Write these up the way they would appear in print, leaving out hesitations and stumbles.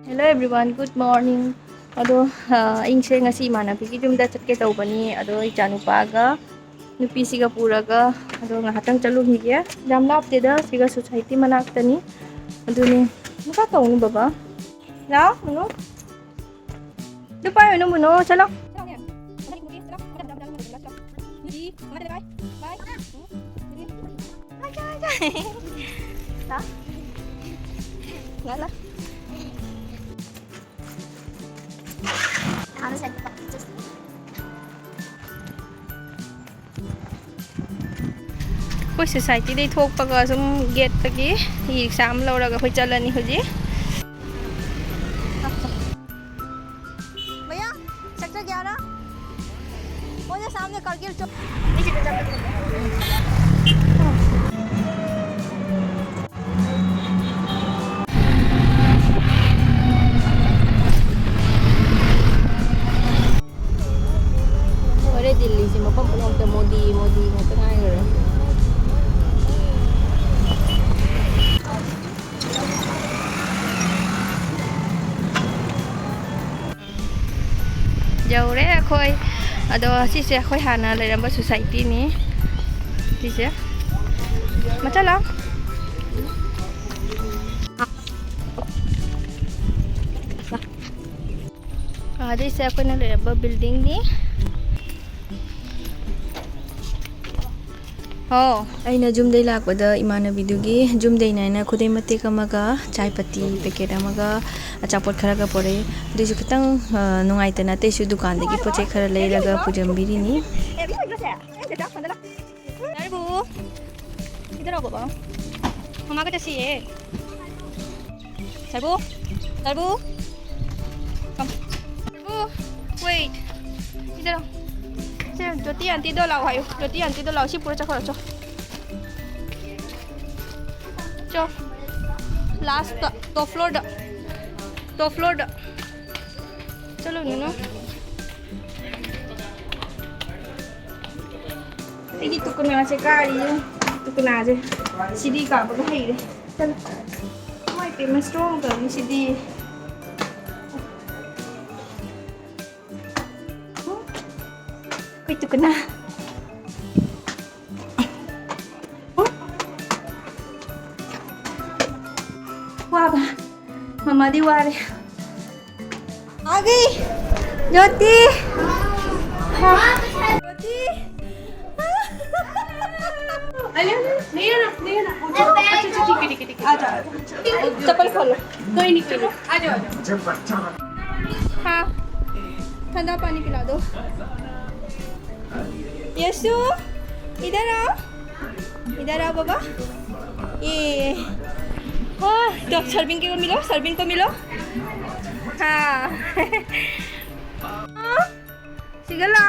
Hello everyone, good morning. Ado ingse ngasi imanapigi jumda chatke tawbani ado ichanupaga nupisiga puraga ado ngahatang chalunhige jam lapteda siga society manaktani aduni maka tawni baba lao muno lupa no muno chalo Ngala. कोई society दे थोक पगा सम gate तकी exam लौरगा होय चलनी होजी भैया sector 11 वो जो सामने करगिल चौक दिल्ली से मपम पुनम तो मोदी मोदी में तो ngay rồi dầu đấy khôi ở đó chị sẽ khôi hàn lại làm một society ní chị sẽ mà chắc lắm đây sẽ khôi nó lại làm một building ní अना जुमदे लापद इमानबीदुगी जुमदे नाइना खुदे मते कमगा चाय पत्ती पैकेट अमगा अचापोट खरगा पड़े दुजु खतंग नुंगाइतना तेसु दुकान दगी पोचे खरा लेरगा पुजमबिरिनी सरबू इधर आओ बाबा मम्मा को चाहिए सरबू सरबू कम सरबू वेट इधर आओ जोती आंटी दो लाओ हायो जोती आंटी दो लाओ सी पूरा चखो चो चो लास्ट टॉप फ्लोर चलो नुनो इगी तुकना से कारी तुकना से सीडी का बगा हेरे चलो माय पे मैं स्ट्रांग कर CD itu kena wah mama diwar आ गई ज्योति ज्योति नहीं ना अच्छा ठीक है आ जाओ चप्पल खोलो कोई नहीं खोलो आ जाओ हाँ ठंडा पानी पिला दो यशु इधर आओ बाबा ये हाँ तो सर्विंग को मिलो हाँ सिगला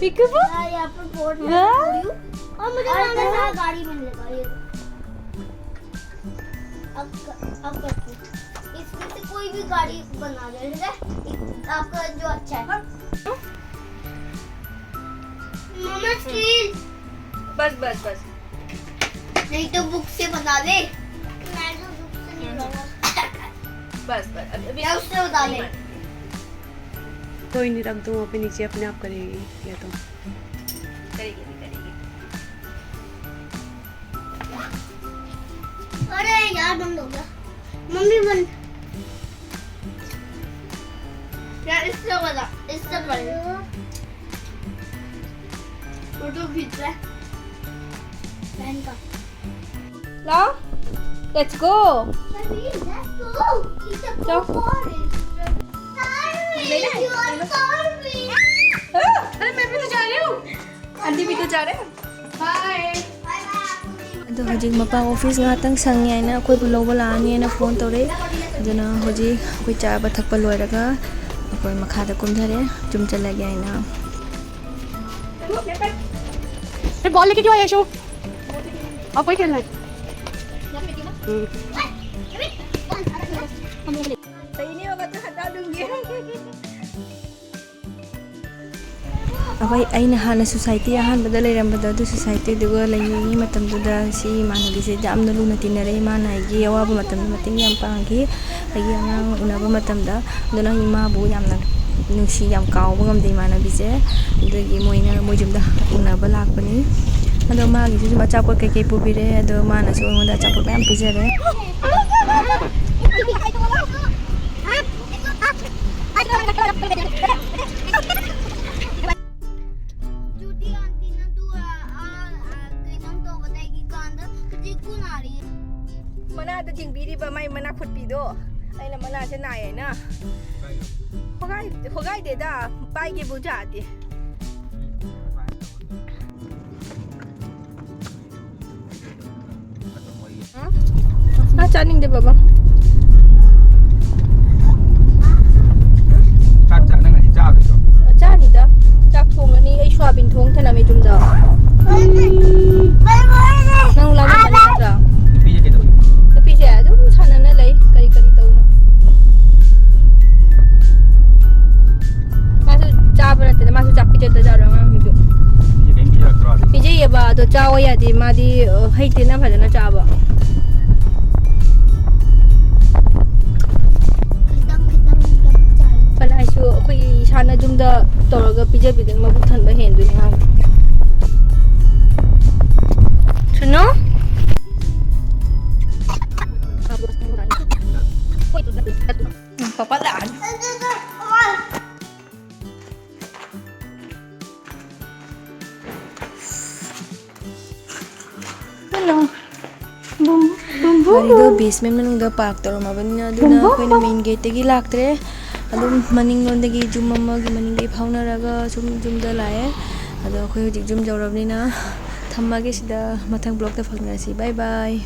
पिकअप यहाँ पर बोर्ड और मुझे गाड़ी में लगा ये अब इसमें से कोई भी गाड़ी बना दे ठीक है आपका जो अच्छा है मम्मा प्लीज बस नहीं तो बुक से बता दे मैं तो बुक से नहीं बनाऊंगा बस अभी उससे बता दे कोई नहीं रख दो वहाँ पे नीचे अपने आप करेगी या तो करेगी अरे यार बंद हो गया मम्मी बंद यार इससे बता फोटो खींच रहा है बहन का ला लेट्स गो अरे मैं भी तो जा रही हूँ आंटी भी तो जा रहे हैं बाय अदो हजिक मपा office ngahtang sangi aina akoi bu loba laani na phone tore aduna hojik akoi chaba thakpa loiraga akoi makha da kumthare jum chalagi aina अरे बॉल लेके क्यों आया शो अब कोई खेलना है सही नहीं होगा तो हटा दूंगी ꯑꯩꯈꯣꯏ ꯑꯩꯅ ꯍꯥꯟꯅ ꯁꯣꯁꯥꯏꯇꯤ ꯑꯍꯥꯟꯕꯗ ꯂꯩꯔꯝꯕꯗꯣ ꯑꯗꯨ ꯁꯣꯁꯥꯏꯇꯤꯗꯨꯒ ꯂꯩꯔꯤꯉꯩ ꯃꯇꯝꯗꯨꯗ ꯁꯤ ꯏꯃꯥꯟꯅꯕꯤꯁꯦ ꯌꯥꯝꯅ ꯂꯨꯅ ꯇꯤꯟꯅꯔꯛꯏ ꯃꯥꯅ ꯑꯩꯒꯤ ꯑꯋꯥꯕ ꯃꯇꯝꯗ ꯃꯇꯦꯡ ꯌꯥꯝ ꯄꯥꯡꯈꯤ ꯑꯩꯒꯤ ꯑꯉꯥꯡ ꯎꯅꯕ ꯃꯇꯝꯗ ꯑꯗꯨꯅ ꯏꯃꯥꯕꯨ ꯌꯥꯝꯅ ꯅꯨꯡꯁꯤ ꯌꯥꯝ ꯀꯥꯎꯕ ꯉꯝꯗꯦ ꯏꯃꯥꯟꯅꯕꯤꯁꯦ ꯑꯗꯒꯤ ꯃꯣꯏ ꯌꯨꯝꯗ ꯎꯅꯕ ꯂꯥꯛꯄꯅꯤ ꯑꯗꯣ ꯃꯥꯒꯤꯁꯨ ꯁꯨꯝ ꯑꯆꯥꯄꯣꯠ ꯀꯩꯀꯩ ꯄꯨꯕꯤꯔꯛꯑꯦ ꯑꯗꯣ ꯃꯥꯅꯁꯨ ꯑꯩꯉꯣꯟꯗ ꯑꯆꯥꯄꯣꯠ ꯃꯌꯥꯝ ꯄꯤꯖꯔꯦ Judy auntie na dua kainom to badai kanda ji kunari ꯃꯅꯥꯗ ꯆꯤꯡꯕꯤꯔꯤꯕ ꯃꯥꯏ ꯃꯅꯥ ꯈꯨꯠꯄꯤꯗꯣ ꯑꯩꯅ ꯃꯅꯥꯁꯦ ꯅꯥꯏꯌꯦꯅ ꯍꯣꯒꯥꯏꯗꯦꯗ ꯄꯥꯏꯒꯦꯕꯨ ꯌꯥꯗꯦ ꯆꯥꯅꯤꯡꯗꯦ ꯕꯕꯥ ꯆꯥꯅꯤꯗ ꯆꯥꯛ ꯊꯣꯡꯒꯅꯤ ꯑꯩ ꯁꯣꯌꯥꯕꯤꯟ ꯊꯣꯡ ꯊꯅꯝꯃꯦ ꯌꯨꯝꯗ ꯅꯪ ꯂꯥꯛꯑꯕ ꯅꯠꯇ꯭ꯔꯥ ꯅꯨꯄꯤꯁꯦ ꯑꯗꯨꯝ ꯁꯥꯟꯅꯅ ꯂꯩ ꯀꯔꯤ ꯇꯧꯅꯣ 마수 짜버렸대. 마수 잡히졌다 자랑 이거. 이제 얘봐 더 짜워야지 마디 헤이트나 받으나 짜봐. 빨라이수 거기 샤나 좀더 떨어가 비저비든 뭐 붙은 거 핸드니 하. 준호? Papa laan. Hello. Marido basement manungda park tawramabani aduna akoina main gate tagi laktre adum maning londagi jum amagi maning phaunaraga jumda lae ado akhoi hojik jum jawrabnina thammage sida mathang block ta phangnasi bye bye.